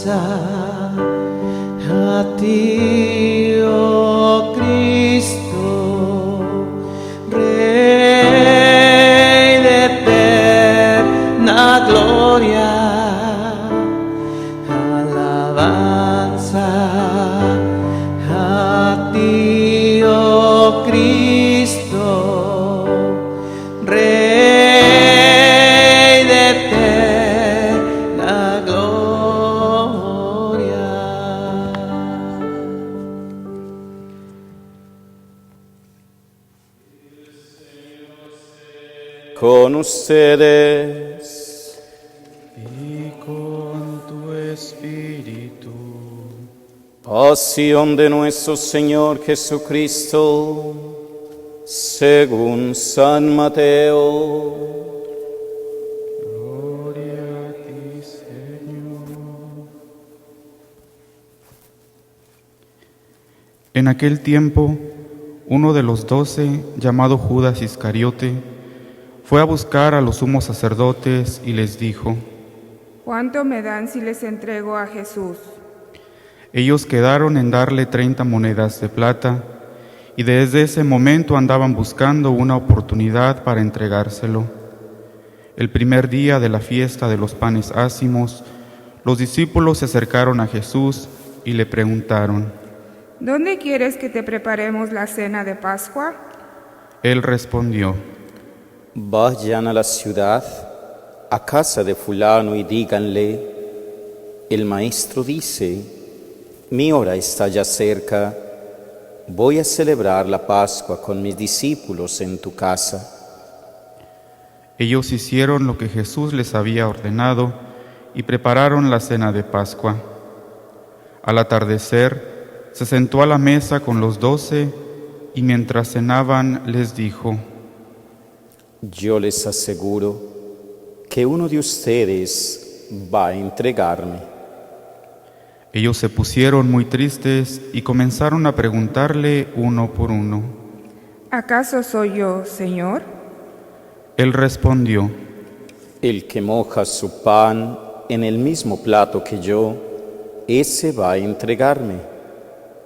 a ti, oh Cristo, Rey de eterna gloria. Alabanza a ti, oh Cristo, Rey de eterna gloria. Con ustedes y con tu espíritu. pasión de nuestro Señor Jesucristo, según San Mateo. Gloria a ti, Señor. En aquel tiempo, uno de los 12, llamado Judas Iscariote, fue a buscar a los sumos sacerdotes y les dijo: ¿Cuánto me dan si les entrego a Jesús? Ellos quedaron en darle 30 monedas de plata, y desde ese momento andaban buscando una oportunidad para entregárselo. El primer día de la fiesta de los panes ácimos, los discípulos se acercaron a Jesús y le preguntaron: ¿Dónde quieres que te preparemos la cena de Pascua? Él respondió: Vayan a la ciudad, a casa de fulano, y díganle: el maestro dice, mi hora está ya cerca, voy a celebrar la Pascua con mis discípulos en tu casa. Ellos hicieron lo que Jesús les había ordenado y prepararon la cena de Pascua. Al atardecer, se sentó a la mesa con los 12 y mientras cenaban les dijo: Yo les aseguro que uno de ustedes va a entregarme. Ellos se pusieron muy tristes y comenzaron a preguntarle uno por uno: ¿Acaso soy yo, Señor? Él respondió: El que moja su pan en el mismo plato que yo, ese va a entregarme.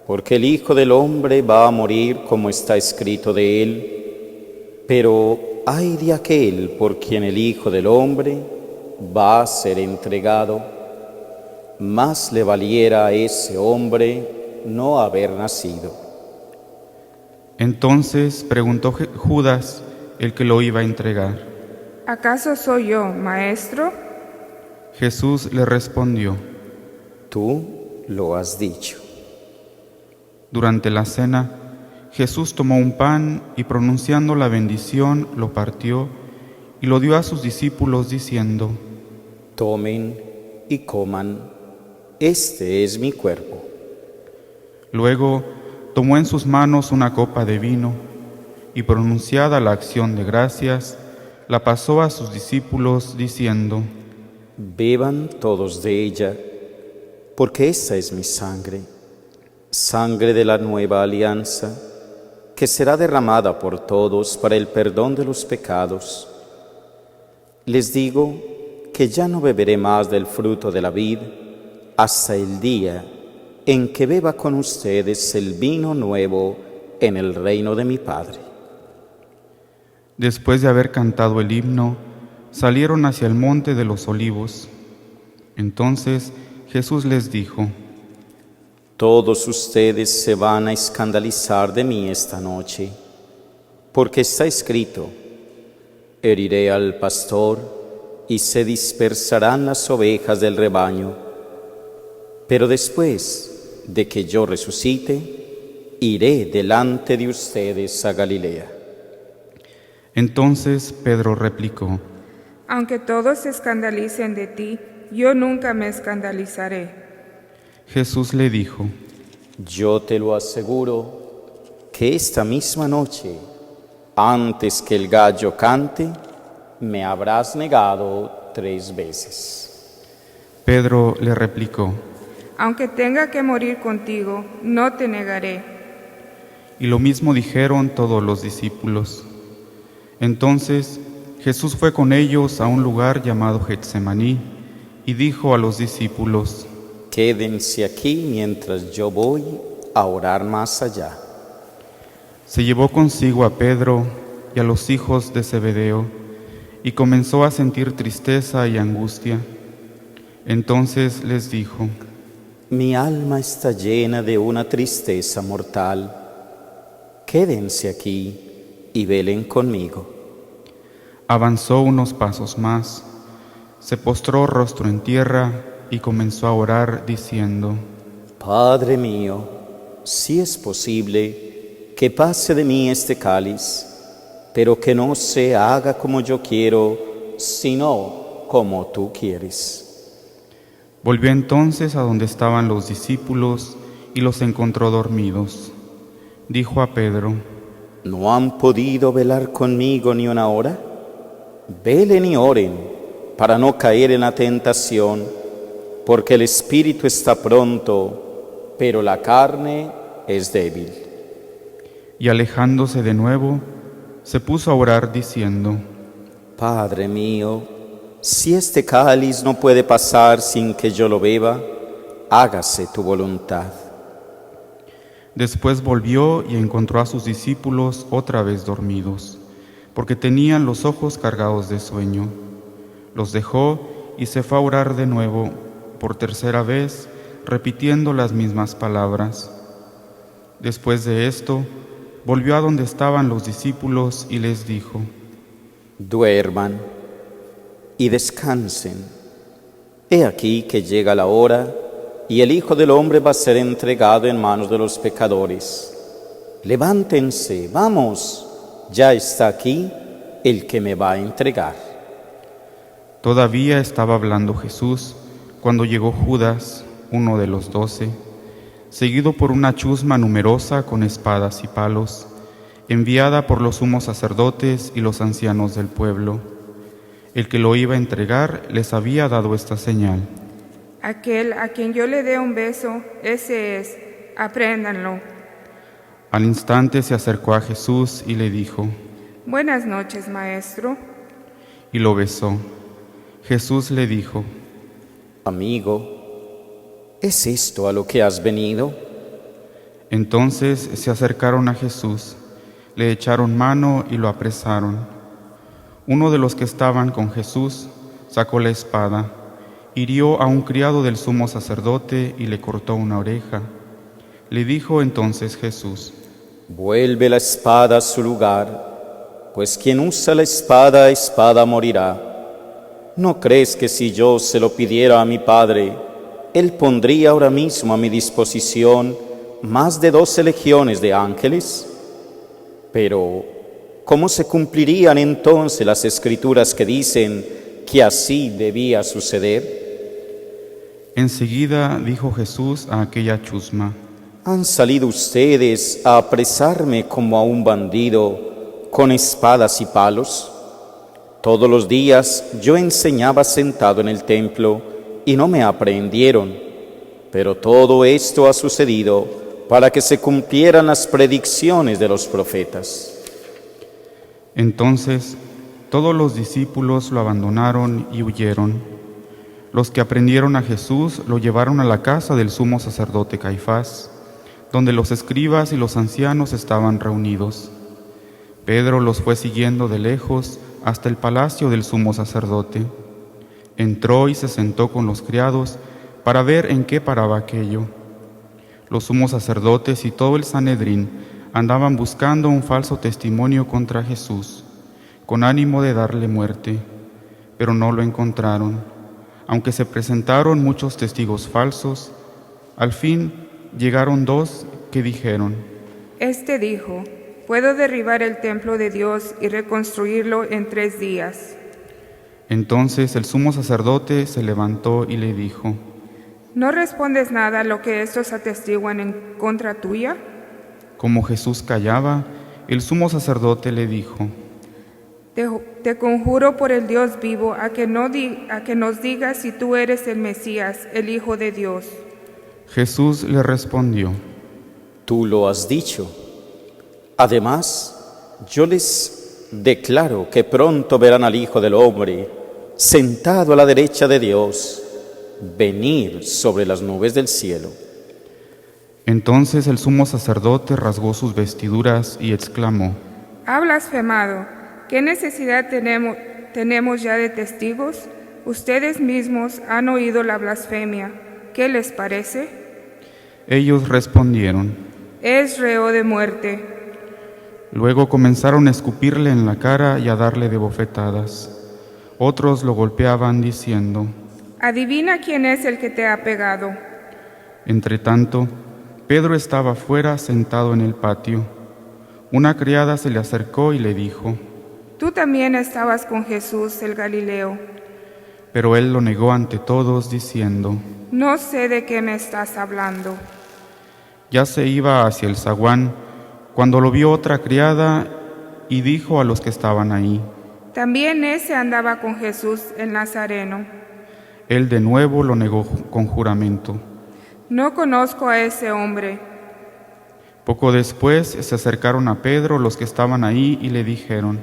Porque el Hijo del Hombre va a morir como está escrito de él, pero ay de aquel por quien el Hijo del Hombre va a ser entregado. Más le valiera a ese hombre no haber nacido. Entonces preguntó Judas, el que lo iba a entregar. ¿Acaso soy yo, Maestro? Jesús le respondió: Tú lo has dicho. Durante la cena, Jesús tomó un pan y pronunciando la bendición, lo partió y lo dio a sus discípulos diciendo: Tomen y coman, este es mi cuerpo. Luego tomó en sus manos una copa de vino y pronunciada la acción de gracias, la pasó a sus discípulos diciendo: Beban todos de ella, porque esta es mi sangre, sangre de la nueva alianza, que será derramada por todos para el perdón de los pecados. Les digo que ya no beberé más del fruto de la vid hasta el día en que beba con ustedes el vino nuevo en el reino de mi Padre. Después de haber cantado el himno, salieron hacia el monte de los olivos. Entonces Jesús les dijo: Todos ustedes se van a escandalizar de mí esta noche, porque está escrito: heriré al pastor y se dispersarán las ovejas del rebaño. Pero después de que yo resucite, iré delante de ustedes a Galilea. Entonces Pedro replicó: Aunque todos se escandalicen de ti, yo nunca me escandalizaré. Jesús le dijo: Yo te lo aseguro que esta misma noche, antes que el gallo cante, me habrás negado 3 veces. Pedro le replicó: Aunque tenga que morir contigo, no te negaré. Y lo mismo dijeron todos los discípulos. Entonces Jesús fue con ellos a un lugar llamado Getsemaní y dijo a los discípulos: Quédense aquí mientras yo voy a orar más allá. Se llevó consigo a Pedro y a los hijos de Zebedeo y comenzó a sentir tristeza y angustia. Entonces les dijo: Mi alma está llena de una tristeza mortal. Quédense aquí y velen conmigo. Avanzó unos pasos más, se postró rostro en tierra y comenzó a orar diciendo: Padre mío, si es posible, que pase de mí este cáliz, pero que no se haga como yo quiero, sino como tú quieres. Volvió entonces a donde estaban los discípulos y los encontró dormidos. Dijo a Pedro: ¿No han podido velar conmigo ni una hora? Velen y oren para no caer en la tentación, porque el espíritu está pronto, pero la carne es débil. Y alejándose de nuevo, se puso a orar diciendo: Padre mío, si este cáliz no puede pasar sin que yo lo beba, hágase tu voluntad. Después volvió y encontró a sus discípulos otra vez dormidos, porque tenían los ojos cargados de sueño. Los dejó y se fue a orar de nuevo, por tercera vez, repitiendo las mismas palabras. Después de esto, volvió a donde estaban los discípulos y les dijo: Duerman y descansen. He aquí que llega la hora y el Hijo del Hombre va a ser entregado en manos de los pecadores. Levántense, vamos, ya está aquí el que me va a entregar. Todavía estaba hablando Jesús cuando llegó Judas, uno de los 12, seguido por una chusma numerosa con espadas y palos, enviada por los sumos sacerdotes y los ancianos del pueblo. El que lo iba a entregar les había dado esta señal: Aquel a quien yo le dé un beso, ese es, apréndanlo. Al instante se acercó a Jesús y le dijo: Buenas noches, maestro. Y lo besó. Jesús le dijo: Amigo, ¿es esto a lo que has venido? Entonces se acercaron a Jesús, le echaron mano y lo apresaron. Uno de los que estaban con Jesús sacó la espada, hirió a un criado del sumo sacerdote y le cortó una oreja. Le dijo entonces Jesús: Vuelve la espada a su lugar, pues quien usa la espada, espada morirá. ¿No crees que si yo se lo pidiera a mi Padre, Él pondría ahora mismo a mi disposición más de 12 legiones de ángeles? Pero, ¿cómo se cumplirían entonces las escrituras que dicen que así debía suceder? Enseguida dijo Jesús a aquella chusma: ¿Han salido ustedes a apresarme como a un bandido con espadas y palos? Todos los días yo enseñaba sentado en el templo y no me aprehendieron, pero todo esto ha sucedido para que se cumplieran las predicciones de los profetas. Entonces todos los discípulos lo abandonaron y huyeron. Los que aprendieron a Jesús lo llevaron a la casa del sumo sacerdote Caifás, donde los escribas y los ancianos estaban reunidos. Pedro los fue siguiendo de lejos hasta el palacio del sumo sacerdote. Entró y se sentó con los criados para ver en qué paraba aquello. Los sumos sacerdotes y todo el Sanedrín andaban buscando un falso testimonio contra Jesús, con ánimo de darle muerte, pero no lo encontraron. Aunque se presentaron muchos testigos falsos, al fin llegaron 2 que dijeron: Este dijo: Puedo derribar el templo de Dios y reconstruirlo en 3 días. Entonces el sumo sacerdote se levantó y le dijo: ¿No respondes nada a lo que estos atestiguan en contra tuya? Como Jesús callaba, el sumo sacerdote le dijo: Te conjuro por el Dios vivo a que nos digas si tú eres el Mesías, el Hijo de Dios. Jesús le respondió: Tú lo has dicho. Además, yo les declaro que pronto verán al Hijo del Hombre sentado a la derecha de Dios venir sobre las nubes del cielo. Entonces el sumo sacerdote rasgó sus vestiduras y exclamó: Ha blasfemado. ¿Qué necesidad tenemos ya de testigos? Ustedes mismos han oído la blasfemia. ¿Qué les parece? Ellos respondieron: Es reo de muerte. Luego comenzaron a escupirle en la cara y a darle de bofetadas. Otros lo golpeaban diciendo: Adivina quién es el que te ha pegado. Entretanto, Pedro estaba fuera sentado en el patio. Una criada se le acercó y le dijo: Tú también estabas con Jesús el Galileo. Pero él lo negó ante todos, diciendo: No sé de qué me estás hablando. Ya se iba hacia el zaguán cuando lo vio otra criada y dijo a los que estaban ahí: También ese andaba con Jesús el Nazareno. Él de nuevo lo negó con juramento. No conozco a ese hombre. Poco después se acercaron a Pedro los que estaban ahí y le dijeron: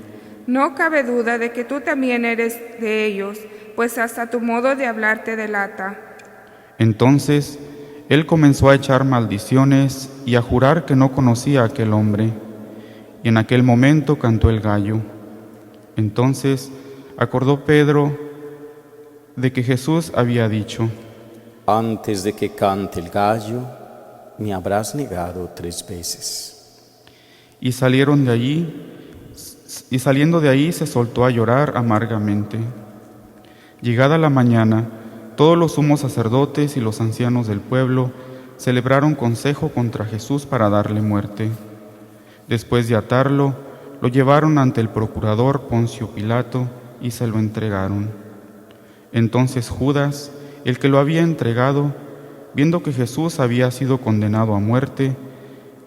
No cabe duda de que tú también eres de ellos, pues hasta tu modo de hablar te delata. Entonces él comenzó a echar maldiciones y a jurar que no conocía a aquel hombre. Y en aquel momento cantó el gallo. Entonces acordó Pedro de que Jesús había dicho: Antes de que cante el gallo, me habrás negado 3 veces. Y saliendo de allí se soltó a llorar amargamente. Llegada la mañana, todos los sumos sacerdotes y los ancianos del pueblo celebraron consejo contra Jesús para darle muerte. Después de atarlo, lo llevaron ante el procurador Poncio Pilato y se lo entregaron. Entonces Judas, el que lo había entregado, viendo que Jesús había sido condenado a muerte,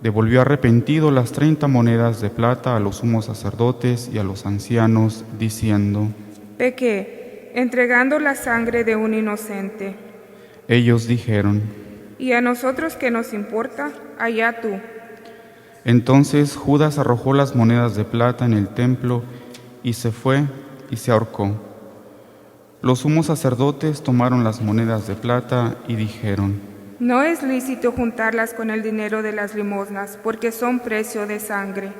devolvió arrepentido las 30 monedas de plata a los sumos sacerdotes y a los ancianos, diciendo: Pequé, entregando la sangre de un inocente. Ellos dijeron: ¿Y a nosotros qué nos importa? Allá tú. Entonces Judas arrojó las monedas de plata en el templo y se fue y se ahorcó. Los sumos sacerdotes tomaron las monedas de plata y dijeron: No es lícito juntarlas con el dinero de las limosnas, porque son precio de sangre.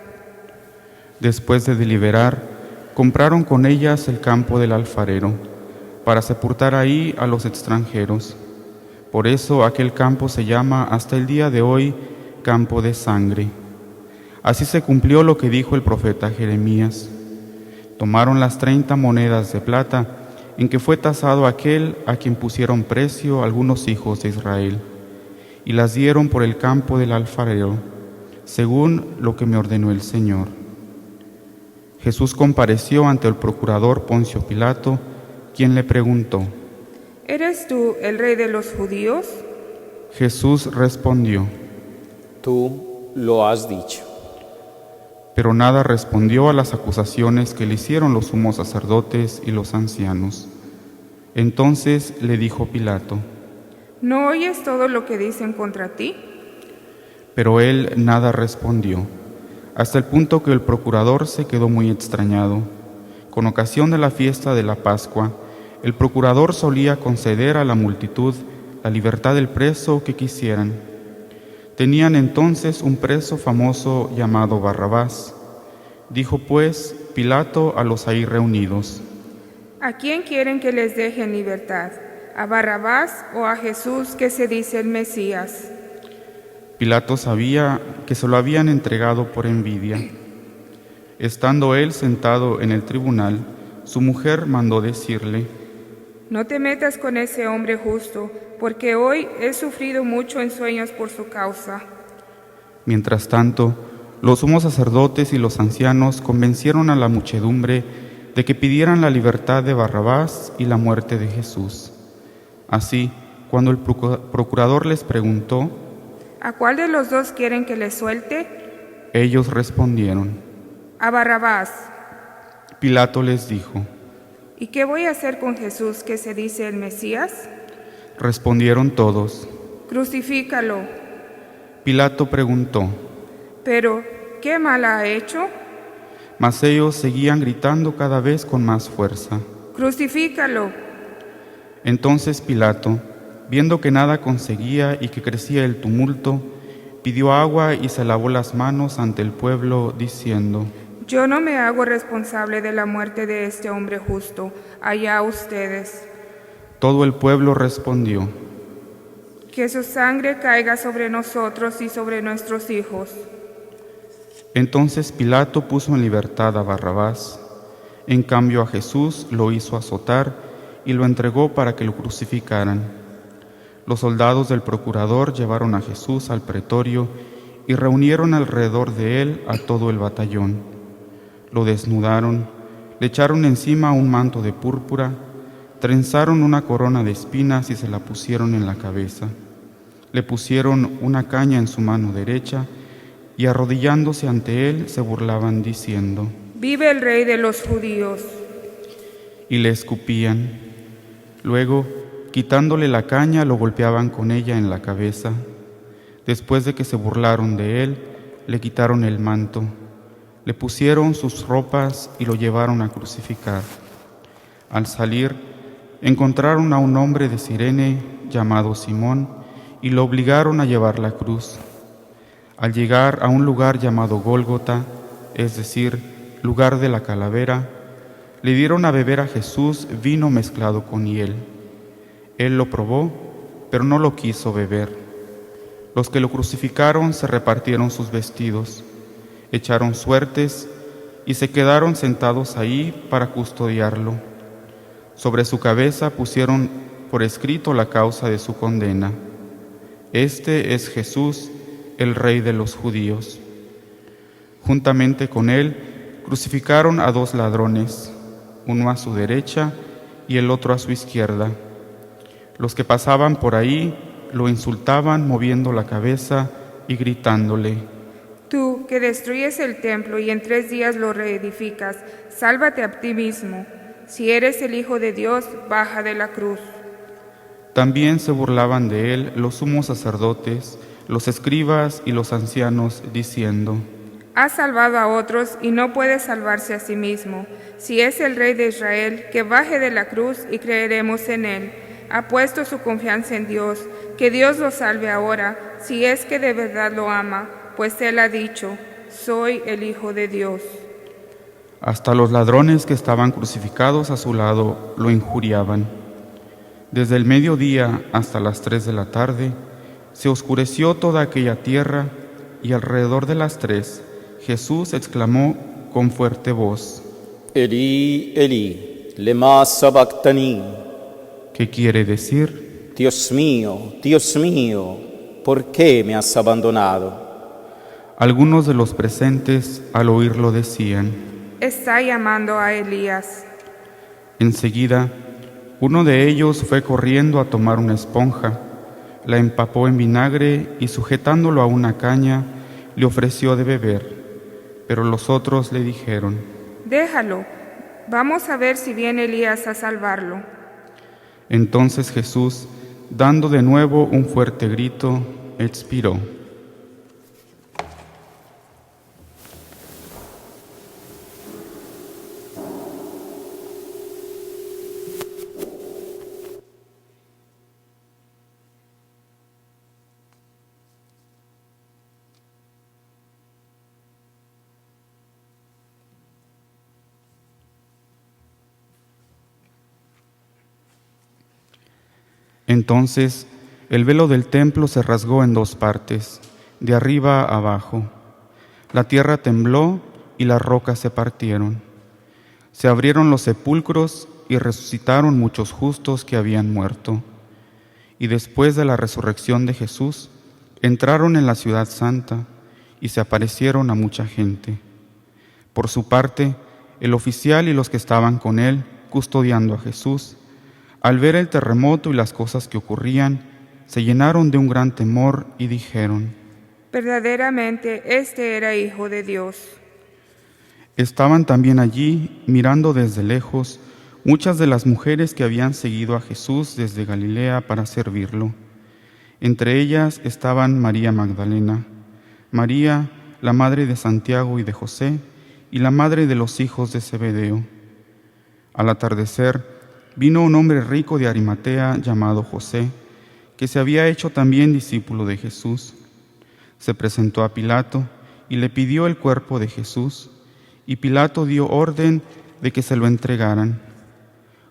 Después de deliberar, compraron con ellas el campo del alfarero, para sepultar ahí a los extranjeros. Por eso aquel campo se llama hasta el día de hoy Campo de Sangre. Así se cumplió lo que dijo el profeta Jeremías. Tomaron las 30 monedas de plata en que fue tasado aquel a quien pusieron precio algunos hijos de Israel, y las dieron por el campo del alfarero, según lo que me ordenó el Señor. Jesús compareció ante el procurador Poncio Pilato, quien le preguntó: ¿Eres tú el rey de los judíos? Jesús respondió: Tú lo has dicho. Pero nada respondió a las acusaciones que le hicieron los sumos sacerdotes y los ancianos. Entonces le dijo Pilato: ¿No oyes todo lo que dicen contra ti? Pero él nada respondió, hasta el punto que el procurador se quedó muy extrañado. Con ocasión de la fiesta de la Pascua, el procurador solía conceder a la multitud la libertad del preso que quisieran. Tenían entonces un preso famoso llamado Barrabás. Dijo pues Pilato a los ahí reunidos: ¿A quién quieren que les deje en libertad? ¿A Barrabás o a Jesús, que se dice el Mesías? Pilato sabía que se lo habían entregado por envidia. Estando él sentado en el tribunal, su mujer mandó decirle: No te metas con ese hombre justo, porque hoy he sufrido mucho en sueños por su causa. Mientras tanto, los sumos sacerdotes y los ancianos convencieron a la muchedumbre de que pidieran la libertad de Barrabás y la muerte de Jesús. Así, cuando el procurador les preguntó: ¿A cuál de los dos quieren que les suelte? Ellos respondieron: A Barrabás. Pilato les dijo: ¿Y qué voy a hacer con Jesús, que se dice el Mesías? Respondieron todos: Crucifícalo. Pilato preguntó: Pero, ¿qué mal ha hecho? Mas ellos seguían gritando cada vez con más fuerza: Crucifícalo. Entonces Pilato, viendo que nada conseguía y que crecía el tumulto, pidió agua y se lavó las manos ante el pueblo, diciendo: Yo no me hago responsable de la muerte de este hombre justo, allá ustedes. Todo el pueblo respondió: Que su sangre caiga sobre nosotros y sobre nuestros hijos. Entonces Pilato puso en libertad a Barrabás. En cambio a Jesús lo hizo azotar y lo entregó para que lo crucificaran. Los soldados del procurador llevaron a Jesús al pretorio y reunieron alrededor de él a todo el batallón. Lo desnudaron, le echaron encima un manto de púrpura, trenzaron una corona de espinas y se la pusieron en la cabeza. Le pusieron una caña en su mano derecha y arrodillándose ante él se burlaban diciendo: ¡Vive el Rey de los judíos! Y le escupían. Luego, quitándole la caña, lo golpeaban con ella en la cabeza. Después de que se burlaron de él, le quitaron el manto, le pusieron sus ropas y lo llevaron a crucificar. Al salir, encontraron a un hombre de Cirene llamado Simón y lo obligaron a llevar la cruz. Al llegar a un lugar llamado Gólgota, es decir, lugar de la calavera, le dieron a beber a Jesús vino mezclado con hiel. Él lo probó, pero no lo quiso beber. Los que lo crucificaron se repartieron sus vestidos, echaron suertes y se quedaron sentados ahí para custodiarlo. Sobre su cabeza pusieron por escrito la causa de su condena: Este es Jesús, el Rey de los judíos. Juntamente con él crucificaron a 2 ladrones, uno a su derecha y el otro a su izquierda. Los que pasaban por ahí lo insultaban moviendo la cabeza y gritándole: Tú, que destruyes el templo y en 3 días lo reedificas, sálvate a ti mismo. Si eres el Hijo de Dios, baja de la cruz. También se burlaban de él los sumos sacerdotes, los escribas y los ancianos, diciendo: Ha salvado a otros y no puede salvarse a sí mismo. Si es el Rey de Israel, que baje de la cruz y creeremos en él. Ha puesto su confianza en Dios, que Dios lo salve ahora, si es que de verdad lo ama, pues él ha dicho: soy el Hijo de Dios. Hasta los ladrones que estaban crucificados a su lado lo injuriaban. Desde el mediodía hasta las 3 de la tarde se oscureció toda aquella tierra, y alrededor de las 3 Jesús exclamó con fuerte voz: Eli, Eli, lema sabactani. ¿Qué quiere decir? Dios mío, ¿por qué me has abandonado? Algunos de los presentes al oírlo decían: Está llamando a Elías. Enseguida, uno de ellos fue corriendo a tomar una esponja, la empapó en vinagre y sujetándolo a una caña, le ofreció de beber. Pero los otros le dijeron: Déjalo, vamos a ver si viene Elías a salvarlo. Entonces Jesús, dando de nuevo un fuerte grito, expiró. Entonces el velo del templo se rasgó en 2 partes, de arriba a abajo. La tierra tembló y las rocas se partieron. Se abrieron los sepulcros y resucitaron muchos justos que habían muerto. Y después de la resurrección de Jesús, entraron en la ciudad santa y se aparecieron a mucha gente. Por su parte, el oficial y los que estaban con él, custodiando a Jesús, al ver el terremoto y las cosas que ocurrían, se llenaron de un gran temor y dijeron: Verdaderamente, este era Hijo de Dios. Estaban también allí, mirando desde lejos, muchas de las mujeres que habían seguido a Jesús desde Galilea para servirlo. Entre ellas estaban María Magdalena, María, la madre de Santiago y de José, y la madre de los hijos de Zebedeo. Al atardecer, vino un hombre rico de Arimatea llamado José, que se había hecho también discípulo de Jesús. Se presentó a Pilato y le pidió el cuerpo de Jesús, y Pilato dio orden de que se lo entregaran.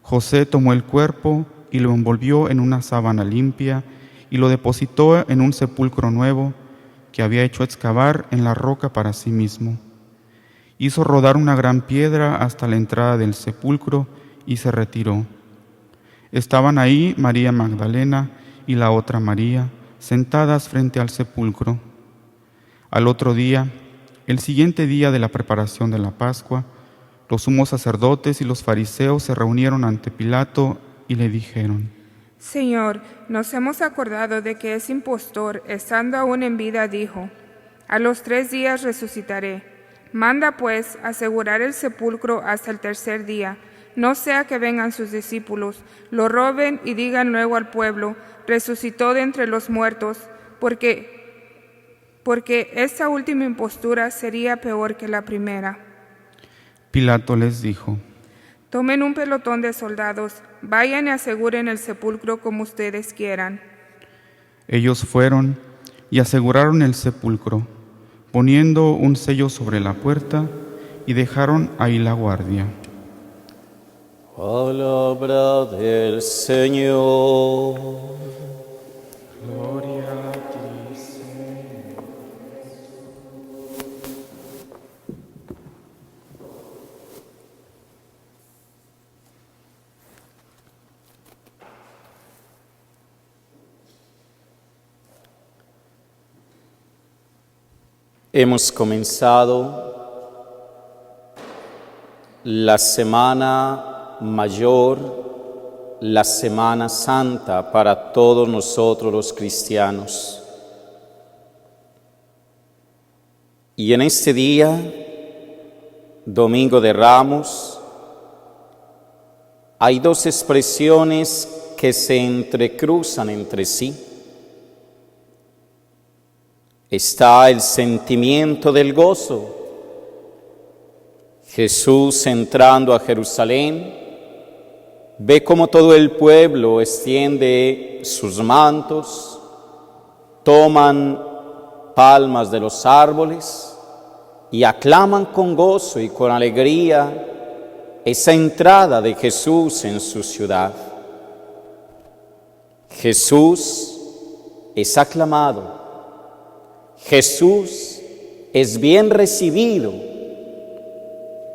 José tomó el cuerpo y lo envolvió en una sábana limpia y lo depositó en un sepulcro nuevo que había hecho excavar en la roca para sí mismo. Hizo rodar una gran piedra hasta la entrada del sepulcro y se retiró. Estaban ahí María Magdalena y la otra María, sentadas frente al sepulcro. Al otro día, el siguiente día de la preparación de la Pascua, los sumos sacerdotes y los fariseos se reunieron ante Pilato y le dijeron: Señor, nos hemos acordado de que es impostor, estando aún en vida, dijo: a los 3 días resucitaré. Manda pues asegurar el sepulcro hasta el tercer día, no sea que vengan sus discípulos, lo roben y digan luego al pueblo: resucitó de entre los muertos, porque esta última impostura sería peor que la primera. Pilato les dijo: Tomen un pelotón de soldados, vayan y aseguren el sepulcro como ustedes quieran. Ellos fueron y aseguraron el sepulcro, poniendo un sello sobre la puerta, y dejaron ahí la guardia. Palabra del Señor. Gloria a ti, Señor. Hemos comenzado la Semana Mayor, la Semana Santa para todos nosotros los cristianos. Y en este día, Domingo de Ramos, hay dos expresiones que se entrecruzan entre sí. Está el sentimiento del gozo. Jesús entrando a Jerusalén, ve como todo el pueblo extiende sus mantos, toman palmas de los árboles y aclaman con gozo y con alegría esa entrada de Jesús en su ciudad. Jesús es aclamado. Jesús es bien recibido,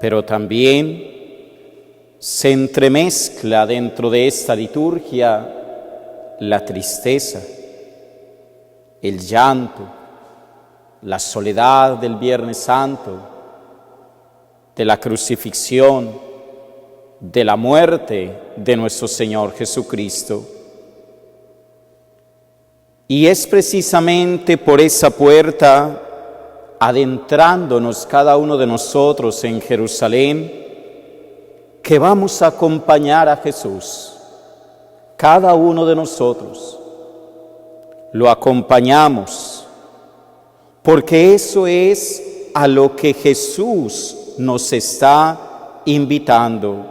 pero también se entremezcla dentro de esta liturgia la tristeza, el llanto, la soledad del Viernes Santo, de la crucifixión, de la muerte de nuestro Señor Jesucristo. Y es precisamente por esa puerta, adentrándonos cada uno de nosotros en Jerusalén, que vamos a acompañar a Jesús. Cada uno de nosotros lo acompañamos, porque eso es a lo que Jesús nos está invitando.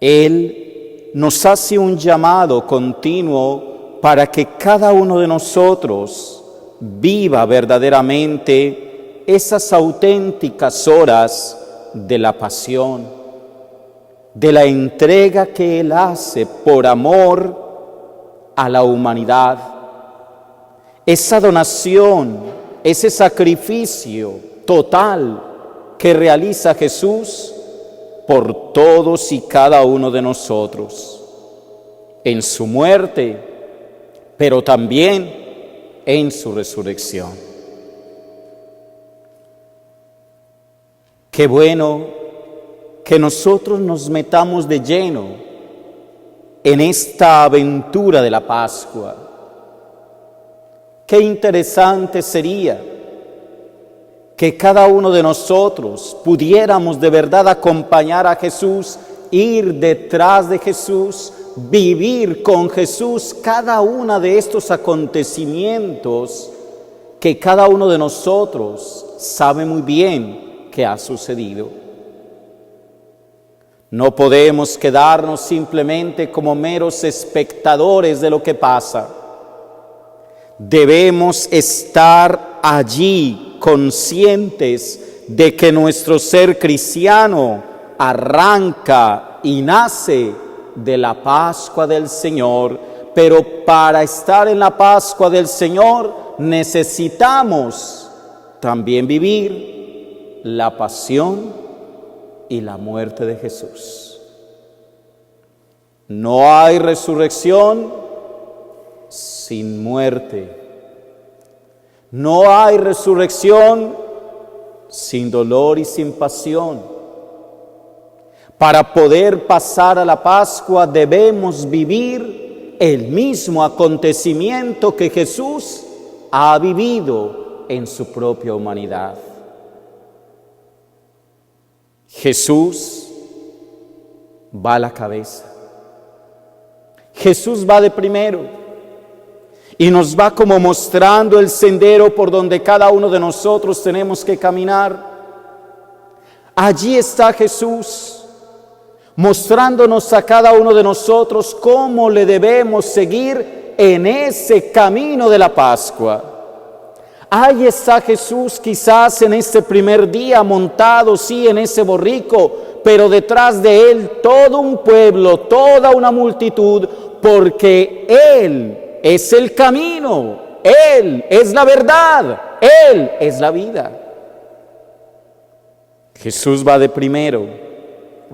Él nos hace un llamado continuo para que cada uno de nosotros viva verdaderamente esas auténticas horas de la pasión, de la entrega que Él hace por amor a la humanidad. Esa donación, ese sacrificio total que realiza Jesús por todos y cada uno de nosotros, en su muerte, pero también en su resurrección. Qué bueno que nosotros nos metamos de lleno en esta aventura de la Pascua. Qué interesante sería que cada uno de nosotros pudiéramos de verdad acompañar a Jesús, ir detrás de Jesús, vivir con Jesús cada uno de estos acontecimientos que cada uno de nosotros sabe muy bien que ha sucedido. No podemos quedarnos simplemente como meros espectadores de lo que pasa. Debemos estar allí conscientes de que nuestro ser cristiano arranca y nace de la Pascua del Señor, pero para estar en la Pascua del Señor necesitamos también vivir la pasión y la muerte de Jesús. No hay resurrección sin muerte. No hay resurrección sin dolor y sin pasión. Para poder pasar a la Pascua debemos vivir el mismo acontecimiento que Jesús ha vivido en su propia humanidad. Jesús va a la cabeza. Jesús va de primero y nos va como mostrando el sendero por donde cada uno de nosotros tenemos que caminar. Allí está Jesús, mostrándonos a cada uno de nosotros cómo le debemos seguir en ese camino de la Pascua. Ahí está Jesús quizás en este primer día montado, sí, en ese borrico, pero detrás de él todo un pueblo, toda una multitud, porque Él es el camino, Él es la verdad, Él es la vida. Jesús va de primero,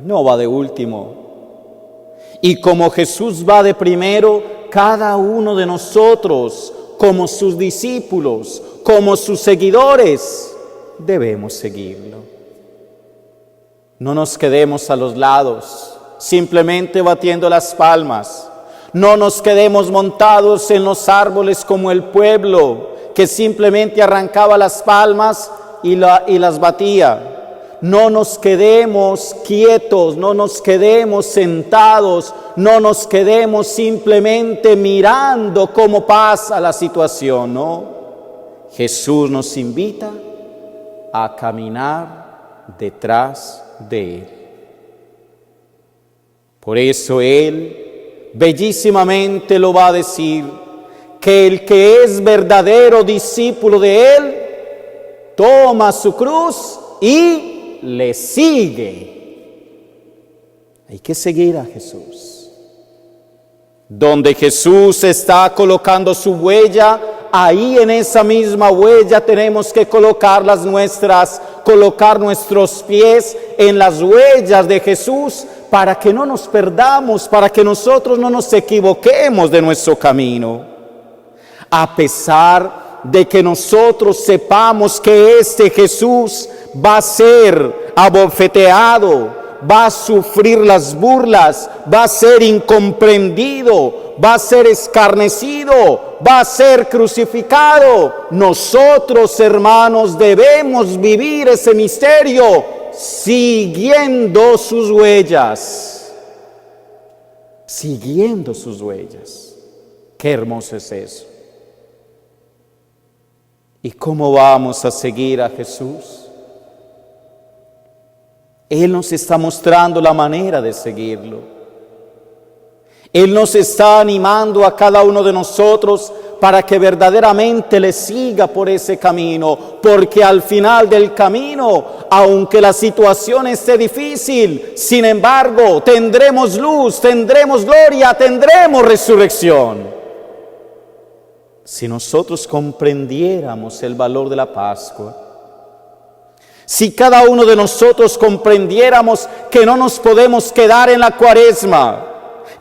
no va de último. Y como Jesús va de primero, cada uno de nosotros, como sus discípulos, como sus seguidores, debemos seguirlo. No nos quedemos a los lados, simplemente batiendo las palmas. No nos quedemos montados en los árboles como el pueblo, que simplemente arrancaba las palmas y las batía. No nos quedemos quietos, no nos quedemos sentados, no nos quedemos simplemente mirando cómo pasa la situación, ¿no? Jesús nos invita a caminar detrás de Él. Por eso Él bellísimamente lo va a decir, que el que es verdadero discípulo de Él, toma su cruz y le sigue. Hay que seguir a Jesús. Donde Jesús está colocando su huella, ahí en esa misma huella tenemos que colocar las nuestras, colocar nuestros pies en las huellas de Jesús para que no nos perdamos, para que nosotros no nos equivoquemos de nuestro camino. A pesar de que nosotros sepamos que este Jesús va a ser abofeteado, va a sufrir las burlas, va a ser incomprendido, va a ser escarnecido, va a ser crucificado. Nosotros, hermanos, debemos vivir ese misterio siguiendo sus huellas. Siguiendo sus huellas. Qué hermoso es eso. ¿Y cómo vamos a seguir a Jesús? Él nos está mostrando la manera de seguirlo. Él nos está animando a cada uno de nosotros para que verdaderamente le siga por ese camino, porque al final del camino, aunque la situación esté difícil, sin embargo, tendremos luz, tendremos gloria, tendremos resurrección. Si nosotros comprendiéramos el valor de la Pascua, si cada uno de nosotros comprendiéramos que no nos podemos quedar en la Cuaresma,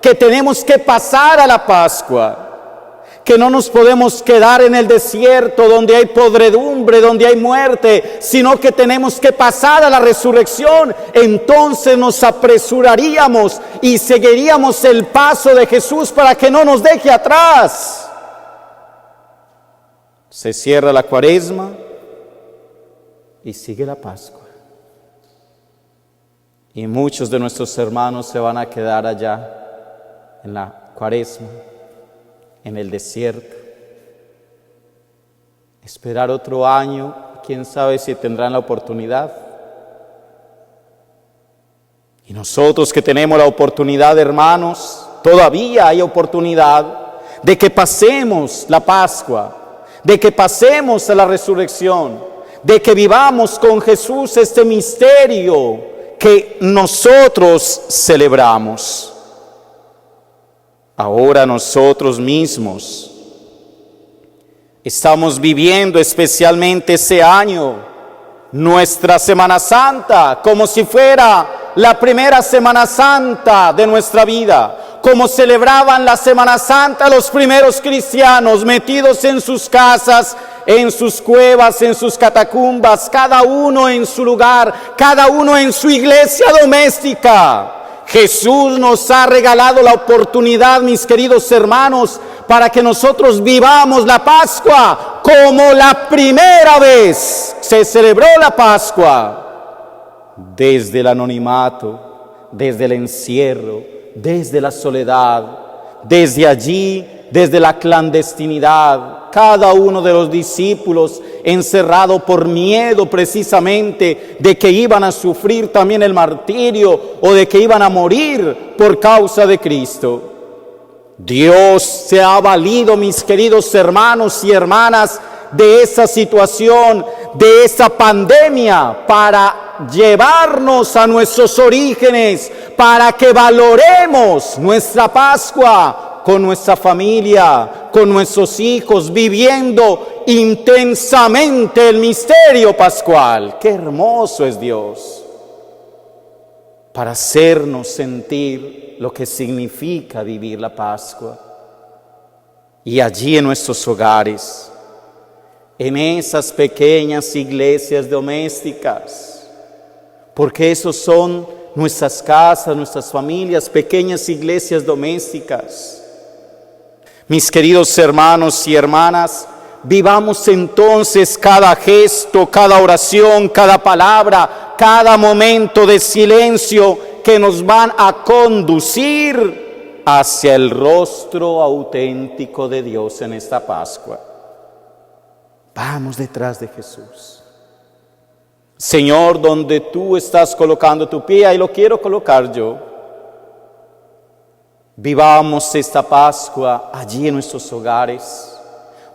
que tenemos que pasar a la Pascua, que no nos podemos quedar en el desierto donde hay podredumbre, donde hay muerte, sino que tenemos que pasar a la resurrección, entonces nos apresuraríamos y seguiríamos el paso de Jesús para que no nos deje atrás. Se cierra la Cuaresma y sigue la Pascua. Y muchos de nuestros hermanos se van a quedar allá en la Cuaresma, en el desierto. Esperar otro año, quién sabe si tendrán la oportunidad. Y nosotros que tenemos la oportunidad, hermanos, todavía hay oportunidad de que pasemos la Pascua, de que pasemos a la resurrección, de que vivamos con Jesús este misterio que nosotros celebramos. Ahora nosotros mismos estamos viviendo especialmente ese año nuestra Semana Santa, como si fuera la primera Semana Santa de nuestra vida, como celebraban la Semana Santa los primeros cristianos, metidos en sus casas, en sus cuevas, en sus catacumbas, cada uno en su lugar, cada uno en su iglesia doméstica. Jesús nos ha regalado la oportunidad, mis queridos hermanos, para que nosotros vivamos la Pascua como la primera vez se celebró la Pascua, desde el anonimato, desde el encierro, desde la soledad, desde allí, desde la clandestinidad. Cada uno de los discípulos encerrado por miedo precisamente de que iban a sufrir también el martirio o de que iban a morir por causa de Cristo. Dios se ha valido, mis queridos hermanos y hermanas, de esa situación, de esa pandemia, para llevarnos a nuestros orígenes, para que valoremos nuestra Pascua con nuestra familia, con nuestros hijos, viviendo intensamente el misterio pascual. ¡Qué hermoso es Dios! Para hacernos sentir lo que significa vivir la Pascua. Y allí en nuestros hogares, en esas pequeñas iglesias domésticas, porque esos son nuestras casas, nuestras familias, pequeñas iglesias domésticas. Mis queridos hermanos y hermanas, vivamos entonces cada gesto, cada oración, cada palabra, cada momento de silencio que nos van a conducir hacia el rostro auténtico de Dios en esta Pascua. Vamos detrás de Jesús. Señor, donde tú estás colocando tu pie, ahí lo quiero colocar yo. Vivamos esta Pascua allí en nuestros hogares,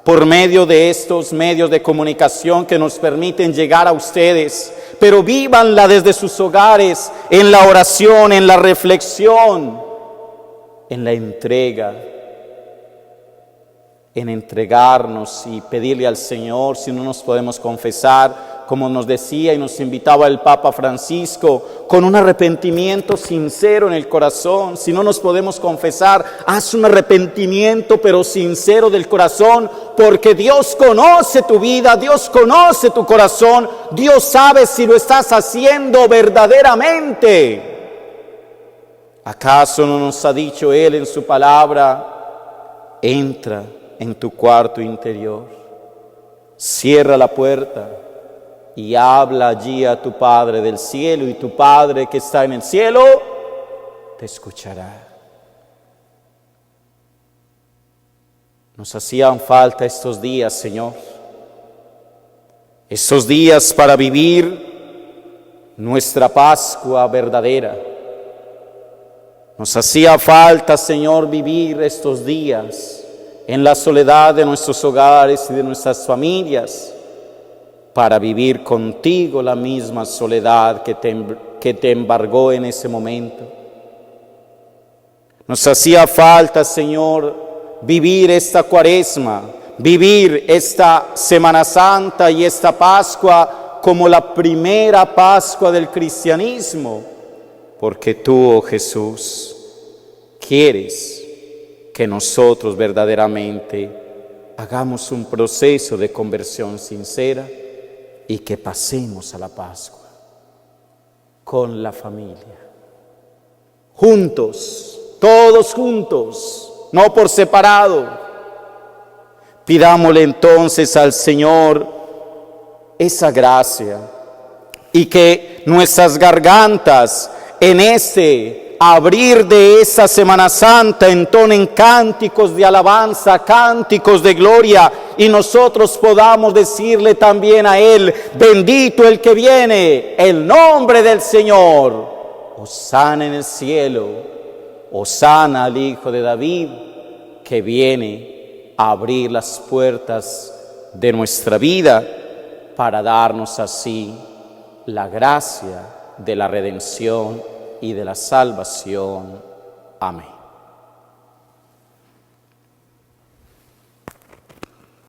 por medio de estos medios de comunicación que nos permiten llegar a ustedes, pero vívanla desde sus hogares, en la oración, en la reflexión, en la entrega, en entregarnos y pedirle al Señor si no nos podemos confesar, como nos decía y nos invitaba el Papa Francisco, con un arrepentimiento sincero en el corazón. Si no nos podemos confesar, haz un arrepentimiento pero sincero del corazón, porque Dios conoce tu vida, Dios conoce tu corazón, Dios sabe si lo estás haciendo verdaderamente. ¿Acaso no nos ha dicho Él en su palabra? Entra en tu cuarto interior, cierra la puerta y habla allí a tu Padre del cielo, y tu Padre que está en el cielo te escuchará. Nos hacían falta estos días, Señor, estos días para vivir nuestra Pascua verdadera. Nos hacía falta, Señor, vivir estos días en la soledad de nuestros hogares y de nuestras familias, para vivir contigo la misma soledad que te embargó en ese momento. Nos hacía falta, Señor, vivir esta Cuaresma, vivir esta Semana Santa y esta Pascua como la primera Pascua del cristianismo, porque tú, oh Jesús, quieres que nosotros verdaderamente hagamos un proceso de conversión sincera y que pasemos a la Pascua con la familia, juntos, todos juntos, no por separado. Pidámosle entonces al Señor esa gracia y que nuestras gargantas en este abrir de esa Semana Santa entonen cánticos de alabanza, cánticos de gloria, y nosotros podamos decirle también a Él: bendito el que viene, el nombre del Señor, hosana en el cielo, hosana al Hijo de David, que viene a abrir las puertas de nuestra vida para darnos así la gracia de la redención y de la salvación. Amén.